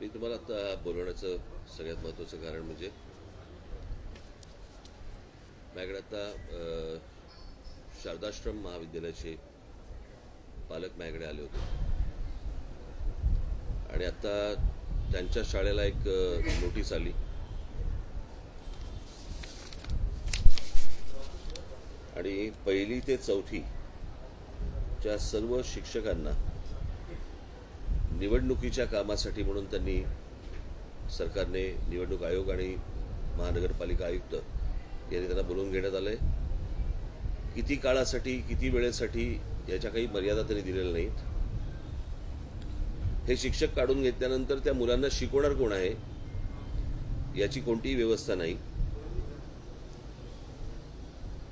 मी तुम्हाला आता बोलवण्याचं सगळ्यात महत्त्वाचं कारण म्हणजे माझ्याकडे आता शारदाश्रम महाविद्यालयाचे पालक माझ्याकडे आले होते आणि आता त्यांच्या शाळेला एक नोटीस आली आणि 1ली ते 4थी च्या सर्व शिक्षकांना निवडणुकीच्या कामासाठी म्हणून त्यांनी सरकारने निवडणूक आयोग आणि महानगरपालिका आयुक्त यांनी त्यांना बोलवून घेण्यात आलंय। किती काळासाठी किती वेळेसाठी याच्या काही मर्यादा त्यांनी दिलेल्या नाहीत। हे शिक्षक काढून घेतल्यानंतर त्या मुलांना शिकवणार कोण आहे याची कोणतीही व्यवस्था नाही।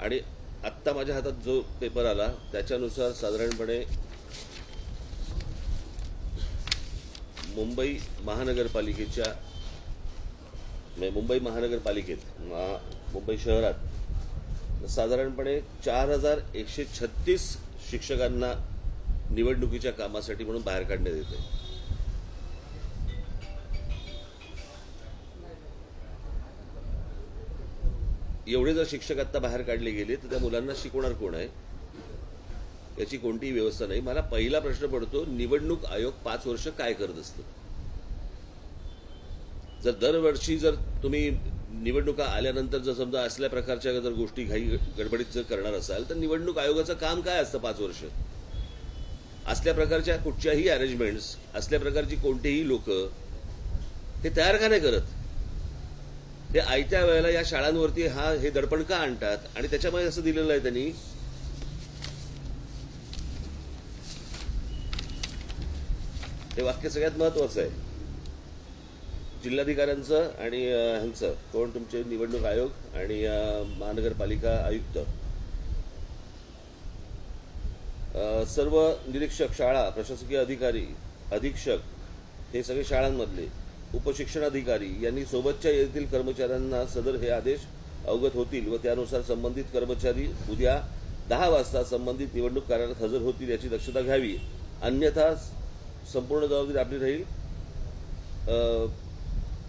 आणि आत्ता माझ्या हातात जो पेपर आला त्याच्यानुसार साधारणपणे मुंबई महानगरपालिकेत मुंबई शहरात साधारणपणे 4136 शिक्षकांना निवडणुकीच्या कामासाठी म्हणून बाहेर काढण्यात येते। एवढे जर शिक्षक आता बाहेर काढले गेले तर त्या मुलांना शिकवणार कोण आहे याची कोणतीही व्यवस्था नाही। मला पहिला प्रश्न पडतो, निवडणूक आयोग 5 वर्ष काय करत असतं? जर दरवर्षी जर तुम्ही निवडणुका आल्यानंतर जर समजा असल्या प्रकारच्या जर गोष्टी घाई गडबडीत जर करणार असाल तर निवडणूक आयोगाचं काम काय असतं 5 वर्ष? असल्या प्रकारच्या कुठच्याही अरेंजमेंट्स, असल्या प्रकारची कोणतेही लोक हे तयार का नाही करत? ते आयत्या वेळेला या शाळांवरती हे दडपण का आणतात? आणि त्याच्यामुळे असं दिलेलं आहे त्यांनी, हे वाक्य सगळ्यात महत्वाचं आहे, जिल्हाधिकाऱ्यांचं आणि ह्यांचं कोण तुमचे निवडणूक आयोग आणि महानगरपालिका आयुक्त सर्व निरीक्षक, शाळा प्रशासकीय अधिकारी, अधीक्षक हे सगळे शाळांमधले उपशिक्षणाधिकारी यांनी सोबतच्या येथील कर्मचाऱ्यांना सदर हे आदेश अवगत होतील व त्यानुसार संबंधित कर्मचारी उद्या 10 वाजता संबंधित निवडणूक कार्यालयात हजर होतील याची दक्षता घ्यावी, अन्यथा संपूर्ण जबाबदारी आपली राहील।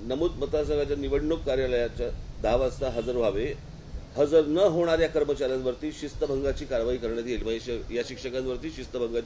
नमूद मतदारसंघाच्या निवडणूक कार्यालयाच्या 10 वाजता हजर व्हावे। हजर न होणाऱ्या कर्मचाऱ्यांवरती शिस्तभंगाची कारवाई करण्यात येईल। म्हणजे या शिक्षकांवरती शिस्तभंगाची